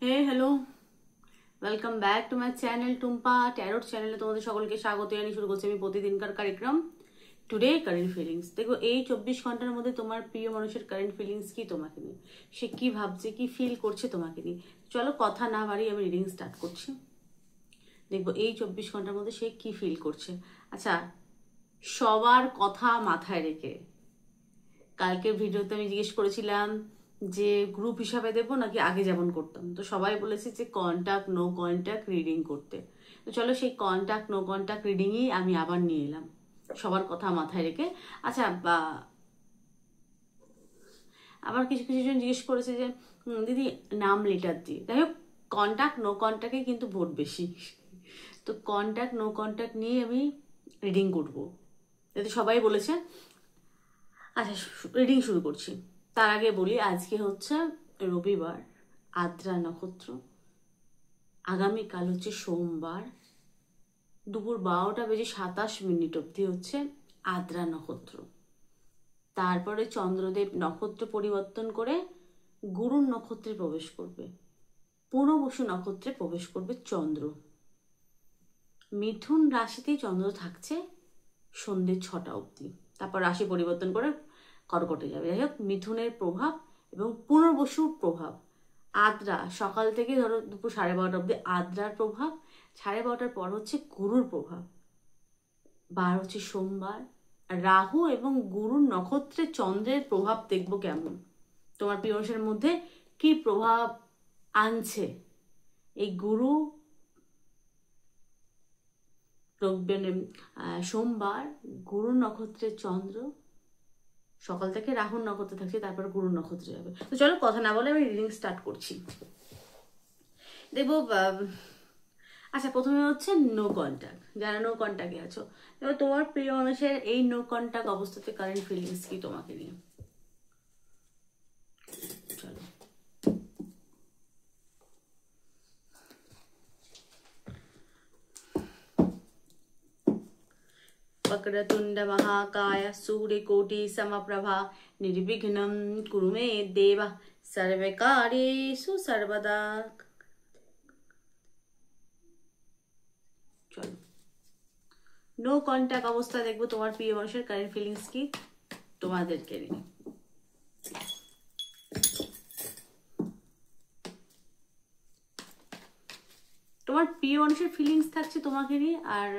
Hey hello, welcome back to my channel Tumpa tarot চ্যানেলে তোমাদের সকলকে স্বাগত জানিয়ে শুরু করছি আমি প্রতিদিনকার কার্যক্রম টুডে কারেন্ট ফিলিংস। দেখো, এই 24 ঘন্টার মধ্যে তোমার প্রিয় মানুষের কারেন্ট ফিলিংস কি তোমাকে নিয়ে, সে কি ভাবছে, কি ফিল করছে তোমাকে নিয়ে। চলো কথা না বাড়িয়ে আমি রিডিং স্টার্ট করছি। দেখবো এই 24 ঘন্টার মধ্যে সে কি ফিল করছে। আচ্ছা, সবার কথা মাথায় রেখে কালকের ভিডিওতে আমি জিজ্ঞেস করেছিলাম যে গ্রুপ হিসাবে দেবো নাকি আগে যেমন করতাম, তো সবাই বলেছে যে কন্ট্যাক্ট নো কন্ট্যাক্ট রিডিং করতে। তো চলো সেই কন্ট্যাক্ট নো কন্ট্যাক্ট রিডিংই আমি আবার নিয়ে এলাম সবার কথা মাথায় রেখে। আচ্ছা, আবার কিছু কিছু জন জিজ্ঞেস করেছে যে দিদি নাম লেটার দিয়ে, যাই হোক কন্ট্যাক্ট নো কন্ট্যাক্টে কিন্তু ভোট বেশি। তো কন্ট্যাক্ট নো কন্ট্যাক্ট নিয়ে আমি রিডিং করবো, যাতে সবাই বলেছে। আচ্ছা, রিডিং শুরু করছি। তার আগে বলি আজকে হচ্ছে রবিবার, আদ্রা নক্ষত্র। আগামীকাল হচ্ছে সোমবার, দুপুর 12:27 অবধি হচ্ছে আদ্রা নক্ষত্র। তারপরে চন্দ্রদেব নক্ষত্র পরিবর্তন করে গুরুর নক্ষত্রে প্রবেশ করবে, পুনর্বসু নক্ষত্রে প্রবেশ করবে চন্দ্র। মিথুন রাশিতেই চন্দ্র থাকছে সন্ধ্যে 6টা অবধি, তারপর রাশি পরিবর্তন করে কর্কটে যাবে। যাই হোক, মিথুনের প্রভাব এবং পুনর্বসুর প্রভাব, আদ্রা সকাল থেকে ধরো দুপুর 12:30 অবধি আদ্রার প্রভাব, 12:30 পর হচ্ছে গুরুর প্রভাব। বার হচ্ছে সোমবার, রাহু এবং গুরুর নক্ষত্রে চন্দ্রের প্রভাব দেখবো কেমন, তোমার প্রিয় মানুষের মধ্যে কি প্রভাব আনছে এই গুরু। সোমবার গুরু নক্ষত্রে চন্দ্র, সকাল থেকে রাহুর নক্ষত্রে থাকছে, তারপর গুরু নক্ষত্রে যাবে। তো চলো কথা না বলে আমি রিডিং স্টার্ট করছি। দেখবো আচ্ছা, প্রথমে হচ্ছে নো কন্ট্যাক্ট। যারা নো কন্ট্যাক্টে আছো, এবার তোমার প্রিয় মানুষের এই নো কন্ট্যাক্ট অবস্থাতে কারেন্ট ফিলিংস কি তোমাকে নিয়ে। চলো, वक्रतुंड महाकाय सूर्यकोटि समप्रभा निर्विघ्नं कुरु मे देव सर्वकार्येषु सर्वदा। চলো, নো কন্ট্যাক্ট অবস্থা দেখবো তোমার প্রিয় মানুষের কারেন্ট ফিলিংস কি তোমাদেরকে নিয়ে। তোমার প্রিয় মানুষের ফিলিংস থাকছে তোমাকে নিয়ে, আর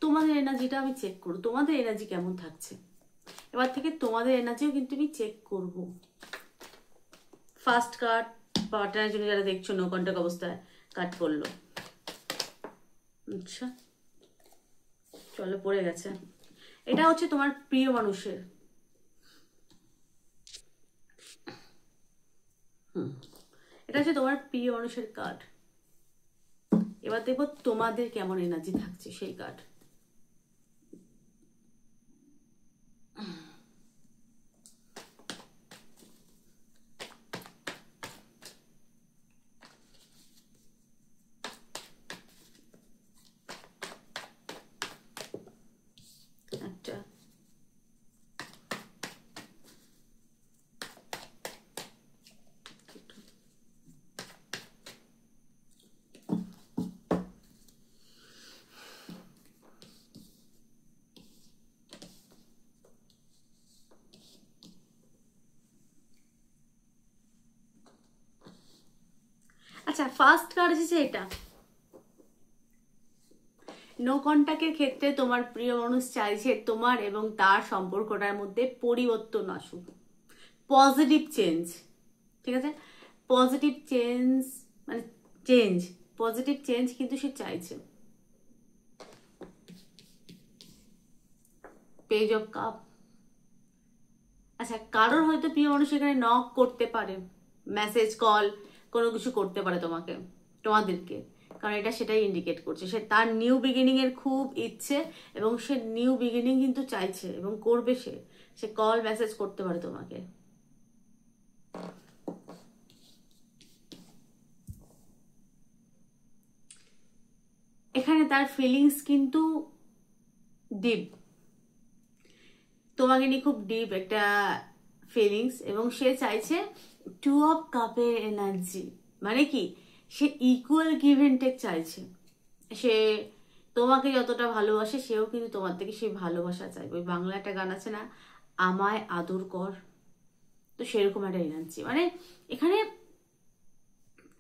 তোমাদের এনার্জিটা আমি চেক করবো, তোমাদের এনার্জি কেমন থাকছে। এবার থেকে তোমাদের এনার্জিও কিন্তু আমি চেক করব। ফার্স্ট কার্ড পার্টনারের জন্য যারা দেখছো নো কন্ট্যাক্ট অবস্থায় কাট করলো। আচ্ছা, চলো, পড়ে গেছে। এটা হচ্ছে তোমার প্রিয় মানুষের, এটা হচ্ছে তোমার প্রিয় মানুষের কার্ড। এবার দেখবো তোমাদের কেমন এনার্জি থাকছে সেই কার্ড। একটা, আচ্ছা, ফার্স্ট কার্ড এসেছে এটা। নো কন্ট্যাক্টের ক্ষেত্রে তোমার প্রিয় মানুষ চাইছে তোমার এবং তার সম্পর্কটার মধ্যে পরিবর্তন আসুক, পজিটিভ চেঞ্জ। ঠিক আছে, পজিটিভ চেঞ্জ মানে চেঞ্জ, পজিটিভ চেঞ্জ কিন্তু সে চাইছে। Page of cup. আচ্ছা, কারোর হয়তো প্রিয় মানুষ এখানে নক করতে পারে, মেসেজ কল কোনো কিছু করতে পারে তোমাকে, তোমাদেরকে, কারণ এটা সেটাই ইন্ডিকেট করছে। সে তার নিউ বিগিনিং এর খুব ইচ্ছে এবং সে নিউ বিগিনিং কিন্তু চাইছে এবং করবে। সে কল মেসেজ করতে পারে তোমাকে। এখানে তার ফিলিংস কিন্তু ডিপ, তোমাকে নিয়ে খুব ডিপ একটা ফিলিংস, এবং সে চাইছে 2 অফ কাপের এনার্জি। মানে কি, সে ইকুয়াল গিভ এন্ড টেক চাইছে। সে তোমাকে যতটা ভালোবাসে সেও কিন্তু তোমার থেকে সেই ভালোবাসা চাইবে। ওই বাংলা একটা গান আছে না, আমায় আদর কর, তো সেরকম একটা এনার্জি। মানে এখানে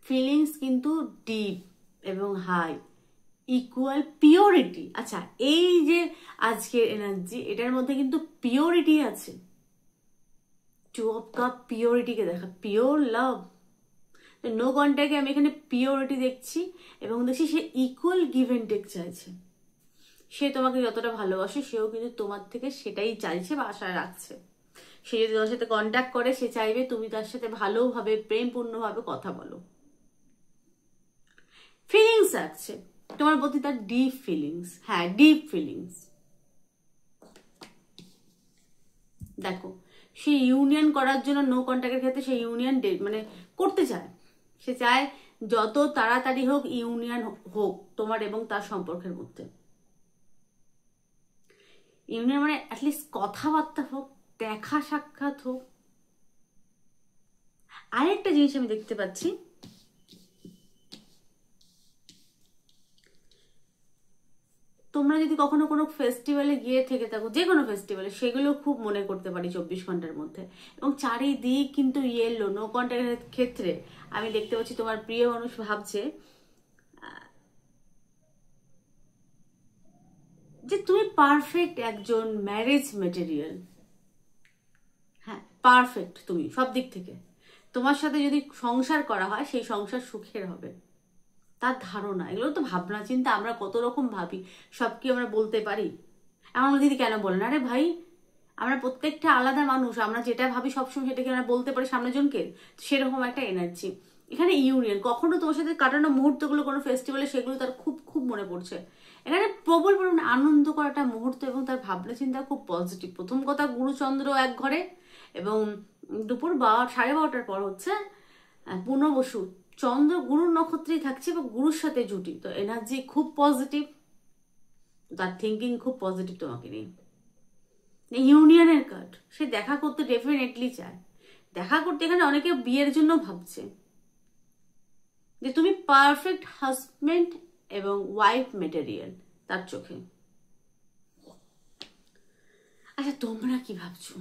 ফিলিংস কিন্তু ডিপ এবং হাই, ইকুয়াল পিওরিটি। আচ্ছা, এই যে আজকের এনার্জি, এটার মধ্যে কিন্তু পিওরিটি আছে। টু অফ কাপ পিওরিটিকে দেখা, পিওর লাভ। নো কন্ট্যাক্টে আমি এখানে পিওরিটি দেখছি এবং দেখছি সে ইকুয়াল গিভ এন্ড টেক চাইছে। সে তোমাকে যতটা ভালোবাসে সেও কিন্তু তোমার থেকে সেটাই চাইছে বা আশা রাখছে। সে যদি তোমার সাথে কন্ট্যাক্ট করে সে চাইবে তুমি তার সাথে ভালোভাবে প্রেমপূর্ণভাবে কথা বলো। ফিলিংস আছে তোমার প্রতি, তার ডিপ ফিলিংস। হ্যাঁ, ডিপ ফিলিংস। দেখো, সে ইউনিয়ন করার জন্য নো কন্ট্যাক্টের ক্ষেত্রে সে ইউনিয়ন মানে করতে চায়। সে চায় যত তাড়াতাড়ি হোক ইউনিয়ন হোক তোমার এবং তার সম্পর্কের মধ্যে। ইউনিয়ন মানে অ্যাটলিস্ট কথাবার্তা হোক, দেখা সাক্ষাৎ হোক। আরেকটা জিনিস আমি দেখতে পাচ্ছি, তোমরা যদি কখনো কোনো ফেস্টিভ্যালে গিয়ে থেকে থাকো, যে কোনো ফেস্টিভ্যালে, সেগুলো খুব মনে করতে পারি 24 ঘন্টার মধ্যে। এবং চারিদিক কিন্তু ইয়েলো, নো কন্ট্যাক্টের ক্ষেত্রে আমি দেখতে পাচ্ছি তোমার প্রিয় মানুষ ভাবছে যে তুমি পারফেক্ট একজন ম্যারেজ মেটেরিয়াল। হ্যাঁ, পারফেক্ট তুমি সব দিক থেকে। তোমার সাথে যদি সংসার করা হয় সেই সংসার সুখের হবে, তার ধারণা। এগুলো তো ভাবনা চিন্তা, আমরা কত রকম ভাবি, সব কি আমরা বলতে পারি? আমার দিদি কেন বলেন, আরে ভাই আমরা প্রত্যেকটা আলাদা মানুষ, আমরা যেটা ভাবি সবসময় সেটাকে আমরা বলতে পারি সামনের জনকে। সেরকম একটা এনার্জি এখানে। ইউনিয়ন, কখনো তোমার সাথে কাটানো মুহূর্তগুলো কোনো ফেস্টিভ্যালে সেগুলো তার খুব খুব মনে পড়ছে। এখানে প্রবল পরিমাণে আনন্দ করা একটা মুহূর্ত এবং তার ভাবনা চিন্তা খুব পজিটিভ। প্রথম কথা, গুরুচন্দ্র এক ঘরে এবং দুপুর 12:30টার পর হচ্ছে পুনর্বসু, চন্দ্র গুরুর নক্ষত্রেই থাকছে বা গুরুর সাথে জুটি, তো এনার্জি খুব পজিটিভ, তার থিঙ্কিং খুব পজিটিভ তোমাকে নিয়ে। ইউনিয়নের কার্ড, সে দেখা করতে ডেফিনেটলি চায়। দেখা করতে এখানে অনেকে বিয়ের জন্য ভাবছে, যে তুমি পারফেক্ট হাজবেন্ড এবং ওয়াইফ মেটেরিয়াল তার চোখে। আচ্ছা, তোমরা কি ভাবছো?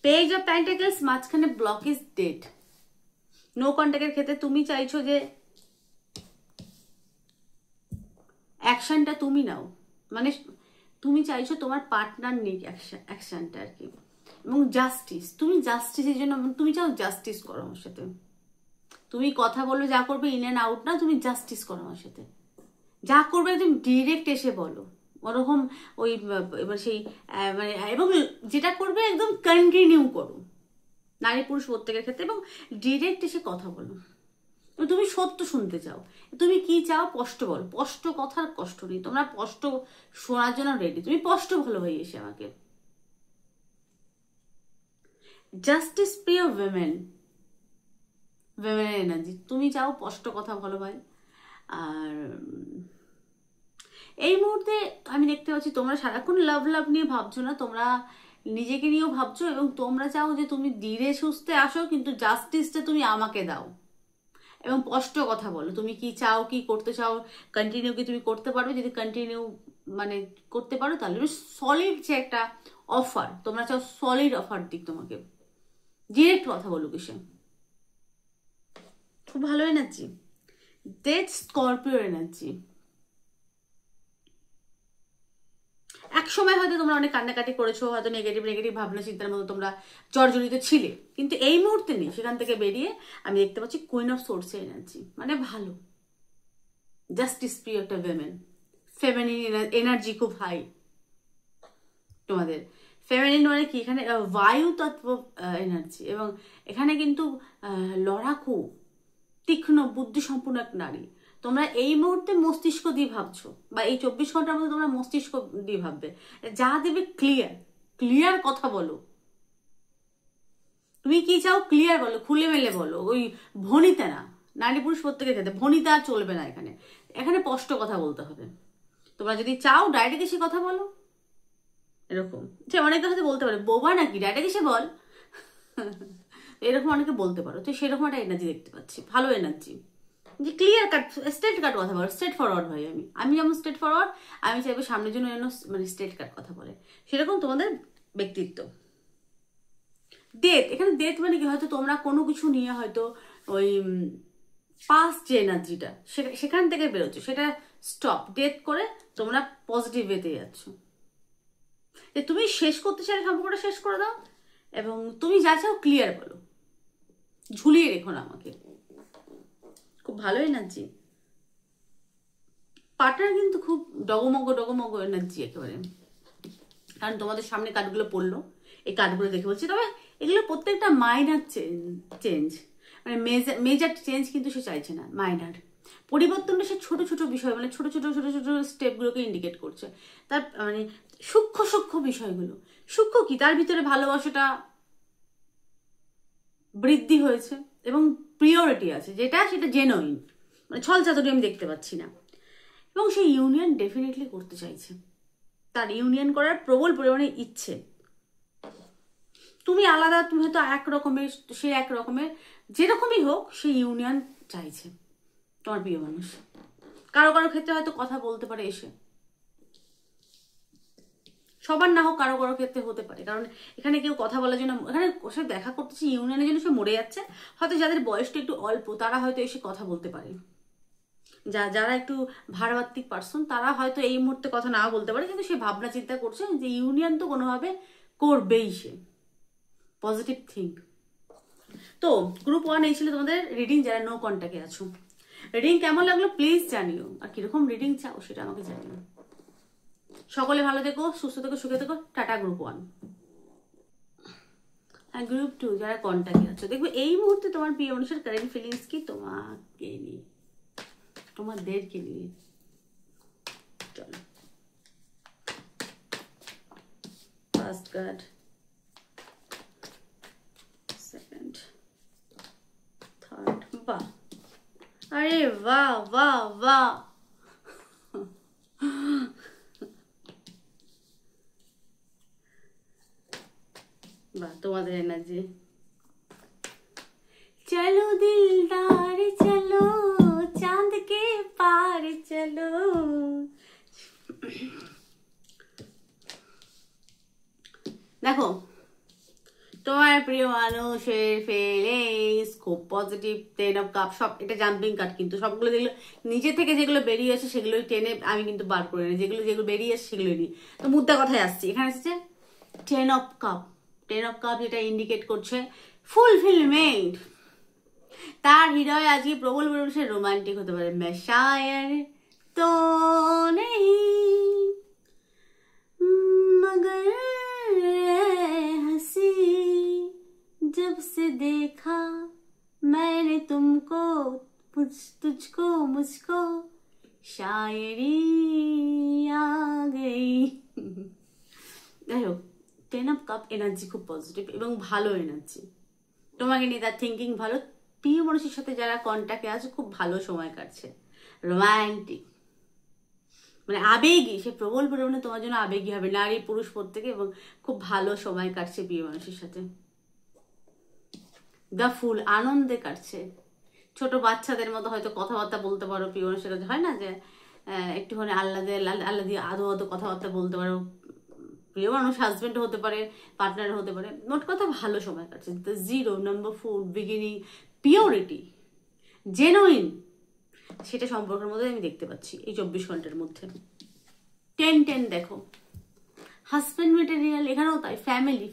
পেজ অফ পেন্টাকলস, মাঝখানে ব্লকেজ ডেট। নো কন্ট্যাক্টের ক্ষেত্রে তুমি চাইছো যে অ্যাকশনটা তুমি নাও, মানে তুমি চাইছো তোমার পার্টনার নিক অ্যাকশনটা আর কি। এবং জাস্টিস, তুমি জাস্টিসের জন্য তুমি চাও জাস্টিস করো আমার সাথে। তুমি কথা বলবে, যা করবে ইন অ্যান্ড আউট না, তুমি জাস্টিস করো আমার সাথে। যা করবে একদম ডিরেক্ট এসে বলো, ওরকম ওই এবার সেই মানে, এবং যেটা করবে একদম কন্টিনিউ করো, নারী পুরুষ প্রত্যেকের ক্ষেত্রে। এবং ডিরেক্ট এসে কথা বলো, তুমি সত্য শুনতে চাও। তুমি কি চাও স্পষ্ট বলো, স্পষ্ট কথার কষ্ট নেই, তোমরা স্পষ্ট শোনার জন্য রেডি। তুমি স্পষ্ট ভালো হয়ে এসে আমাকে। জাস্টিস প্রিয় উইমেন, উইমেনের এনার্জি, তুমি চাও স্পষ্ট কথা ভালো ভাই। আর এই মুহূর্তে আমি দেখতে পাচ্ছি তোমরা সারাক্ষণ লাভ লাভ নিয়ে ভাবছো না, তোমরা নিজেকে নিয়েও ভাবছো এবং তোমরা চাও যে তুমি ধীরে সুস্থে আসো, কিন্তু জাস্টিসটা তুমি আমাকে দাও এবং স্পষ্ট কথা বলো। তুমি কি চাও, কি করতে চাও, কন্টিনিউ কি তুমি করতে পারবে? যদি কন্টিনিউ মানে করতে পারো তাহলে সলিড যে একটা অফার তোমরা চাও, সলিড অফার দিক তোমাকে, ডিরেক্ট কথা বলো কিসে। খুব ভালো এনার্জি। Death, Scorpio energy. এক সময় হয়তো তোমরা অনেক কান্নাকাটি করেছো, হয়তো নেগেটিভ নেগেটিভ ভাবনা চিন্তার মতো তোমরা জর্জরিত ছিলে, কিন্তু এই মুহূর্তে নেই। সেখান থেকে বেরিয়ে আমি দেখতে পাচ্ছি কুইন অফ সোর্সের এনার্জি, মানে ভালো জাস্টিস প্রিয় একটা উইমেন। ফেমিনিন এনার্জি খুব হাই তোমাদের। ফেমিনিন মানে কি, এখানে বায়ু তত্ত্ব এনার্জি, এবং এখানে কিন্তু লড়াকু, তীক্ষ্ণ বুদ্ধি সম্পূর্ণ এক নারী। তোমরা এই মুহূর্তে মস্তিষ্ক দিয়ে ভাবছো, বা এই 24 ঘন্টার মধ্যে তোমরা মস্তিষ্ক দিয়ে ভাববে। যা দেবে ক্লিয়ার, ক্লিয়ার কথা বলো। তুমি কি চাও ক্লিয়ার বলো, খুলে মেলে বলো, ওই ভনিতা না। নারী পুরুষ প্রত্যেকের ক্ষেত্রে ভনিতা আর চলবে না এখানে। এখানে স্পষ্ট কথা বলতে হবে। তোমরা যদি চাও ডাইরেক্ট এসে কথা বলো, এরকম যে অনেকে হয়তো বলতে পারে বোবা নাকি, ডাইরেক্ট এসে বল। এরকম অনেকে বলতে পারো, তো সেরকম একটা এনার্জি দেখতে পাচ্ছি, ভালো এনার্জি, যে ক্লিয়ার কাট স্ট্রেট কাট কথা বলো, স্ট্রেট ফরওয়ার্ড ভাই। আমি যেমন স্ট্রেট ফরওয়ার্ড, আমি চাইবো সামনের জন্য যেন মানে স্ট্রেট কাট কথা বলে, সেরকম তোমাদের ব্যক্তিত্ব। ডেথ, এখানে ডেথ মানে কি, হয়তো তোমরা কোনো কিছু নিয়ে হয়তো ওই পাস্ট যে এনার্জিটা সেখান থেকে বেরোচ্ছে, সেটা স্টপ ডেথ করে তোমরা পজিটিভ ওয়েতে যাচ্ছ, যে তুমি শেষ করতে চাইলে সম্পর্কটা শেষ করে দাও, এবং তুমি যা চাও ক্লিয়ার বলো, ঝুলিয়ে রেখো না আমাকে। খুব ভালো এনার্জি। পার্টনার কিন্তু খুব ডগমগ এনার্জি একেবারে, কারণ তোমাদের সামনে কার্ডগুলো পড়লো, এই কার্ডগুলো দেখে বলছি। তবে এগুলো প্রত্যেকটা মাইনার চেঞ্জ, মানে মেজর চেঞ্জ কিন্তু সে চাইছে না, মাইনার পরিবর্তনটা সে ছোট ছোট বিষয়, মানে ছোট ছোট ছোট ছোট স্টেপগুলোকে ইন্ডিকেট করছে, তার মানে সূক্ষ্ম সূক্ষ্ম বিষয়গুলো। সূক্ষ্ম কি, তার ভিতরে ভালোবাসাটা বৃদ্ধি হয়েছে এবং প্রিয়রিটি আছে, যেটা সেটা জেনুইন, মানে ছল চাতুরি আমি দেখতে পাচ্ছি না। এবং সেই ইউনিয়ন ডেফিনেটলি করতে চাইছে, তার ইউনিয়ন করার প্রবল পরিমাণে ইচ্ছে। তুমি আলাদা, তুমি হয়তো এক রকমের, সে এক রকমের, যেরকমই হোক সেই ইউনিয়ন চাইছে তোমার প্রিয় মানুষ। কারো কারো ক্ষেত্রে হয়তো কথা বলতে পারে এসে, সবার না হোক, কারো কারো ক্ষেত্রে হতে পারে, কারণ এখানে কেউ কথা বলার জন্য, এখানে সে দেখা করতেছে ইউনিয়নের জন্য, সে মরে যাচ্ছে। হয়তো যাদের বয়সটা একটু অল্প তারা হয়তো এসে কথা বলতে পারে, যারা একটু ভারবাত্তিক পার্সন তারা হয়তো এই মুহূর্তে কথা না বলতে পারে, কিন্তু সে ভাবনা চিন্তা করছে যে ইউনিয়ন তো কোনোভাবে করবেই সে, পজিটিভ থিঙ্ক। তো গ্রুপ 1 এই ছিল তোমাদের রিডিং, যারা নো কন্ট্যাক্টে আছো। রিডিং কেমন লাগলো প্লিজ জানিও, আর কিরকম রিডিং চাও সেটা আমাকে জানিও। সকলে ভালো থেকো, সুস্থ থেকো, সুখে থেকো। Tata group 1। আর গ্রুপ 2 যারা কন্ট্যাক্টে আছো, দেখবে এই মুহূর্তে তোমার প্রিয় মানুষের কারেন্ট ফিলিংস কি তোমাকে নিয়ে, তোমাদেরকে নিয়ে। চলো, ফার্স্ট কার্ড, সেকেন্ড, থার্ড। বাহ, আরে বাহ বাহ বাহ, বাহ তোমাদের এনার্জি। চলো দিলদার চলো, চাঁদ কে পার চলো। দেখো তোমার প্রিয় মানুষের ফিলিংস খুব পজিটিভ। 10 অফ কাপ, সব এটা জাম্পিং কার্ড, কিন্তু সবগুলো যেগুলো নিজে থেকে যেগুলো বেরিয়ে আসে সেগুলোই টেনে আমি কিন্তু বার করে নিই, যেগুলো যেগুলো বেরিয়ে আসে সেগুলোই নিই। তো মুদ্রা কথায় আসছি, এখানে এসেছে 10 অফ কাপ। 10 অফ কাপ যেটা ইন্ডিকেট করছে ফুলফিলমেন্ট। তার হৃদয় আজকে প্রবল পরিবেশে রোমান্টিক হতে পারে। मैं शायर तो नहीं मगर हंसी जब से देखा मैंने तुमको तुझको मुझको शायरी आ गई। যাই হোক, 10 অফ কাপ এনার্জি খুব পজিটিভ এবং ভালো এনার্জি। তোমাকে নিয়ে তার থিঙ্কিং ভালো। প্রিয় মানুষের সাথে যারা কন্ট্যাক্টে আছে খুব ভালো সময় কাটছে, রোমান্টিক, মানে আবেগী, সে প্রবল পরিমাণে তোমার জন্য আবেগী হবে, নারী পুরুষ প্রত্যেকে, এবং খুব ভালো সময় কাটছে প্রিয় মানুষের সাথে। দ্য ফুল, আনন্দে কাটছে। ছোট বাচ্চাদের মতো হয়তো কথাবার্তা বলতে পারো প্রিয় মানুষের সাথে, হয় না যে একটুখানি আল্লাহ দিয়ে আদো আদো কথাবার্তা বলতে পারো। প্রিয় মানুষ হাজবেন্ড হতে পারে, পার্টনার হতে পারে, মোট কথা ভালো সময় কাটছে। The 0, number 4, beginning, purity, genuine, সেটা সম্পর্কের মধ্যে আমি দেখতে পাচ্ছি এই 24 ঘন্টার মধ্যে। 10 দেখো, হাজবেন্ড মেটেরিয়াল, এখানেও তাই,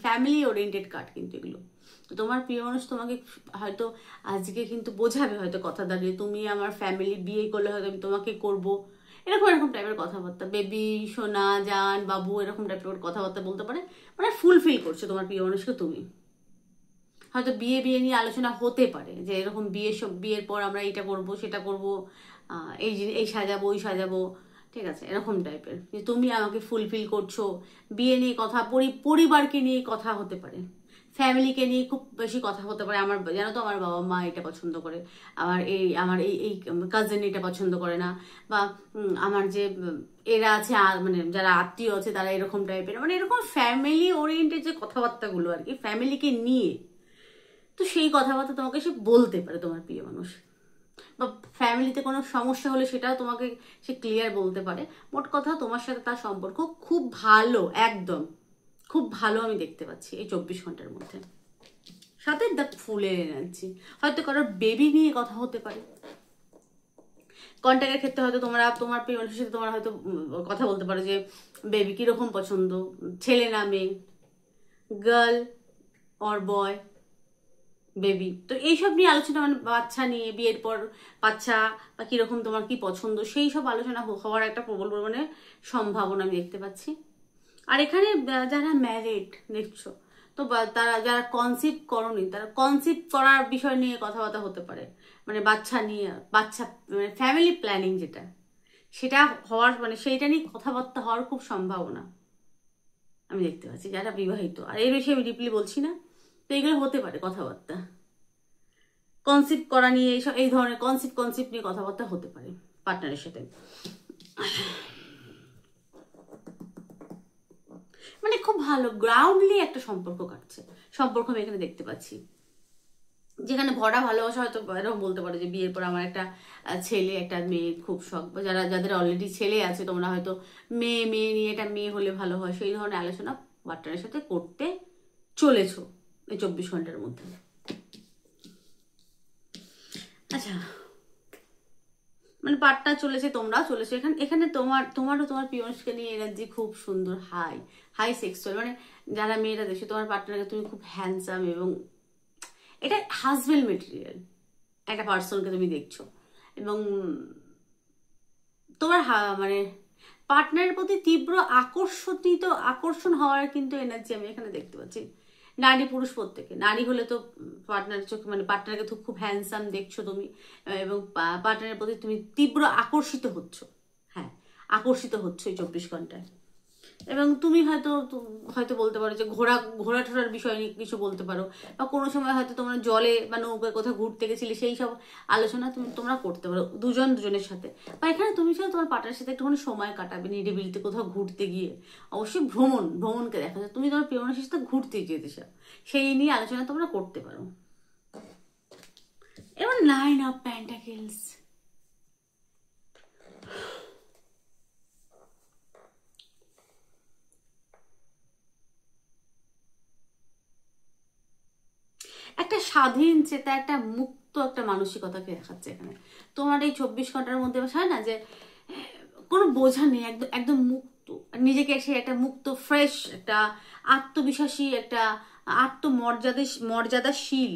ফ্যামিলি ওরিয়েন্টেড কার্ড কিন্তু এগুলো। তো তোমার প্রিয় মানুষ তোমাকে হয়তো আজকে কিন্তু বোঝাবে, হয়তো কথা দাঁড়িয়ে, তুমি আমার ফ্যামিলি, বিয়ে করলে হয়তো আমি তোমাকে করবো, এরকম টাইপের কথাবার্তা, বেবি, সোনা, জান, বাবু, এরকম টাইপের কথাবার্তা বলতে পারে। মানে ফুলফিল করছো তোমার প্রিয় মানুষকে তুমি। হয়তো বিয়ে নিয়ে আলোচনা হতে পারে, যে এরকম বিয়ের পর আমরা এটা করব, সেটা করব, এই সাজাবো, ওই সাজাবো, ঠিক আছে, এরকম টাইপের, যে তুমি আমাকে ফুলফিল করছো। বিয়ে নিয়ে কথা, পরিবারকে নিয়ে কথা হতে পারে, ফ্যামিলিকে নিয়ে খুব বেশি কথা হতে পারে। আমার জানো তো, আমার বাবা মা এটা পছন্দ করে, আমার এই কাজিন এটা পছন্দ করে না, বা আমার যে এরা আছে, মানে যারা আত্মীয় আছে তারা এরকম টাইপের, মানে এরকম ফ্যামিলি ওরিয়েন্টেড যে কথাবার্তাগুলো আর কি, ফ্যামিলিকে নিয়ে তো সেই কথাবার্তা তোমাকে সে বলতে পারে, তোমার প্রিয় মানুষ। বা ফ্যামিলিতে কোনো সমস্যা হলে সেটাও তোমাকে সে ক্লিয়ার বলতে পারে। মোট কথা তোমার সাথে তার সম্পর্ক খুব ভালো, একদম খুব ভালো আমি দেখতে পাচ্ছি এই 24 ঘন্টার মধ্যে। সাথে দ্য ফুলের এনার্জি, হয়তো কারোর বেবি নিয়ে কথা হতে পারে। কন্ট্যাক্টের ক্ষেত্রে হয়তো তোমার প্রিয় মানুষের সাথে তোমরা হয়তো কথা বলতে পারো যে বেবি কিরকম পছন্দ, ছেলে না মেয়ে, গার্ল অর বয়, বেবি। তো এইসব নিয়ে আলোচনা, মানে বাচ্চা নিয়ে, বিয়ের পর বাচ্চা বা কিরকম তোমার কি পছন্দ, সেই সব আলোচনা হওয়ার একটা প্রবল পরিমাণে সম্ভাবনা আমি দেখতে পাচ্ছি। আর এখানে যারা ম্যারিড দেখছো, তো তারা যারা কনসিভ করনি, তারা কনসিভ করার বিষয় নিয়ে কথাবার্তা হতে পারে, মানে বাচ্চা নিয়ে, বাচ্চা মানে ফ্যামিলি প্ল্যানিং যেটা, সেটা হওয়ার মানে সেইটা নিয়ে কথাবার্তা হওয়ার খুব সম্ভাবনা আমি দেখতে পাচ্ছি যারা বিবাহিত। আর এই বিষয়ে আমি ডিপলি বলছি না, তো এগুলো হতে পারে কথাবার্তা। কনসিভ করা নিয়ে এইসব, এই ধরনের কনসিভ নিয়ে কথাবার্তা হতে পারে পার্টনারের সাথে। মানে খুব ভালো গ্রাউন্ডলি একটা সম্পর্ক কাটছে, সম্পর্ক আমি এখানে দেখতে পাচ্ছি, যেখানে ভরা ভালোবাসা। হয়তো এরকম বলতে পারো যে বিয়ের পর আমার একটা ছেলে একটা মেয়ে খুব শখ, বা যাদের অলরেডি ছেলে আছে তোমরা হয়তো মেয়ে নিয়ে একটা মেয়ে হলে ভালো হয়, সেই ধরনের আলোচনা পার্টনারের সাথে করতে চলেছো এই 24 ঘন্টার মধ্যে। আচ্ছা, মানে পার্টনার চলেছে, তোমরাও চলেছো। এখানে তোমারও তোমার প্রিয় মানুষকে নিয়ে এনার্জি খুব সুন্দর, হাই সেক্সুয়াল। মানে যারা মেয়েরা দেখছো তোমার পার্টনারকে তুমি খুব হ্যান্ডসাম, এবং এটা হাজবেন্ড মেটেরিয়াল একটা পার্সনকে তুমি দেখছো, এবং তোমার মানে পার্টনারের প্রতি তীব্র আকর্ষণ হওয়ার কিন্তু এনার্জি আমি এখানে দেখতে পাচ্ছি। নারী পুরুষ প্রত্যেকে, নারী হলে তো পার্টনারের চোখে, মানে পার্টনারকে তো খুব হ্যান্ডসাম দেখছো তুমি, এবং পার্টনারের প্রতি তুমি তীব্র আকর্ষিত হচ্ছ। হ্যাঁ, আকর্ষিত হচ্ছ এই 24 ঘন্টায়। এবং তুমি হয়তো বলতে পারো যে ঘোরা ঠোরার বিষয় নিয়ে কিছু বলতে পারো, বা কোনো সময় হয়তো তোমরা জলে বা নৌকায় কোথাও ঘুরতে গেছিলে, সেই সব আলোচনা তোমরা করতে পারো দুজনের সাথে। বা এখানে তুমি চাও তোমার পার্টনারের সাথে একটুখানি সময় কাটাবে নিরিবিলিতে কোথাও ঘুরতে গিয়ে। অবশ্যই ভ্রমণকে দেখা যায়, তুমি তোমার প্রিয় মানুষের সাথে ঘুরতে যেতে চাও, সেই নিয়ে আলোচনা তোমরা করতে পারো। এবার 9 অফ পেন্টাকেলস, একটা স্বাধীন চেতা, একটা মুক্ত একটা মানসিকতাকে দেখাচ্ছে এখানে তোমার এই 24 ঘন্টার মধ্যে। হয় না যে কোনো বোঝা নেই, একদম একদম মুক্ত, নিজেকে একটা মুক্ত ফ্রেশ, একটা আত্মবিশ্বাসী, একটা মর্যাদাশীল,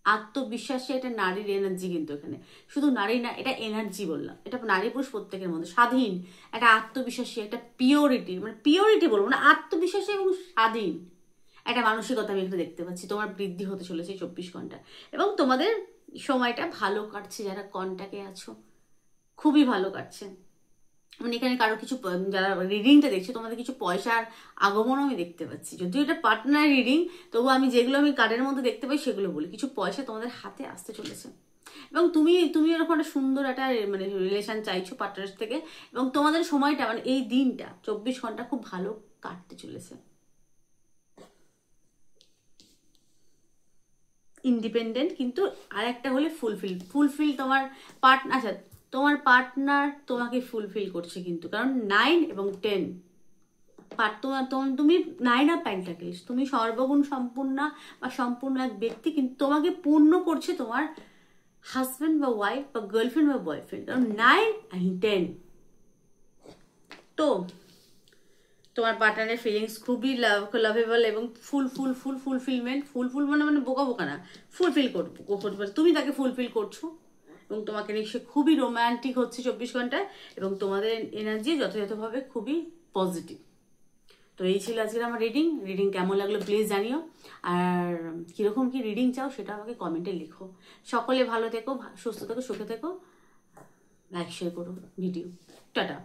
আত্মবিশ্বাসী একটা নারীর এনার্জি কিন্তু এখানে। শুধু নারী না, এটা এনার্জি বললাম, এটা নারী পুরুষ প্রত্যেকের মধ্যে স্বাধীন, একটা আত্মবিশ্বাসী, একটা পিওরিটি, মানে পিওরিটি বলবো না, আত্মবিশ্বাসী এবং স্বাধীন একটা মানসিকতা আমি এখানে দেখতে পাচ্ছি তোমার বৃদ্ধি হতে চলেছে 24 ঘন্টা। এবং তোমাদের সময়টা ভালো কাটছে, যারা কন্টাক্টে আছো খুবই ভালো কাটছে। মানে এখানে কারো কিছু, যারা রিডিংটা দেখছে তোমাদের কিছু পয়সার আগমনও আমি দেখতে পাচ্ছি। যদিও এটা পার্টনার রিডিং, তবু আমি যেগুলো আমি কার্ডের মধ্যে দেখতে পাই সেগুলো বলি, কিছু পয়সা তোমাদের হাতে আসতে চলেছে। এবং তুমি এরকম একটা সুন্দর একটা মানে রিলেশন চাইছো পার্টনারের থেকে, এবং তোমাদের সময়টা মানে এই দিনটা 24 ঘন্টা খুব ভালো কাটতে চলেছে। ইন্ডিপেন্ডেন্ট, কিন্তু আর একটা হলে ফুলফিল তোমার পার্টনার। আচ্ছা, তোমার পার্টনার তোমাকে ফুলফিল করছে কিন্তু, কারণ 9 এবং 10 তুমি 9 অফ পেন্টাকেলস, তুমি সর্বগুণ সম্পূর্ণ বা সম্পূর্ণ এক ব্যক্তি, কিন্তু তোমাকে পূর্ণ করছে তোমার হাজব্যান্ড বা ওয়াইফ বা গার্লফ্রেন্ড বা বয়ফ্রেন্ড, কারণ 9 and 10। তো তোমার পার্টনারের ফিলিংস খুবই লাভেবল এবং ফুলফিলমেন্ট, মানে বোকা না, ফুলফিল করতে পারে, তুমি তাকে ফুলফিল করছো, এবং তোমাকে নিয়ে সে খুবই রোম্যান্টিক হচ্ছে 24 ঘন্টায়, এবং তোমাদের এনার্জি যথাযথভাবে খুবই পজিটিভ। তো এই ছিল আজকের আমার রিডিং কেমন লাগলো প্লিজ জানিও, আর কিরকম কি রিডিং চাও সেটা আমাকে কমেন্টে লিখো। সকলে ভালো থেকো, সুস্থ থেকো, সুখে থেকো, লাইক শেয়ার করো ভিডিও। টাটা।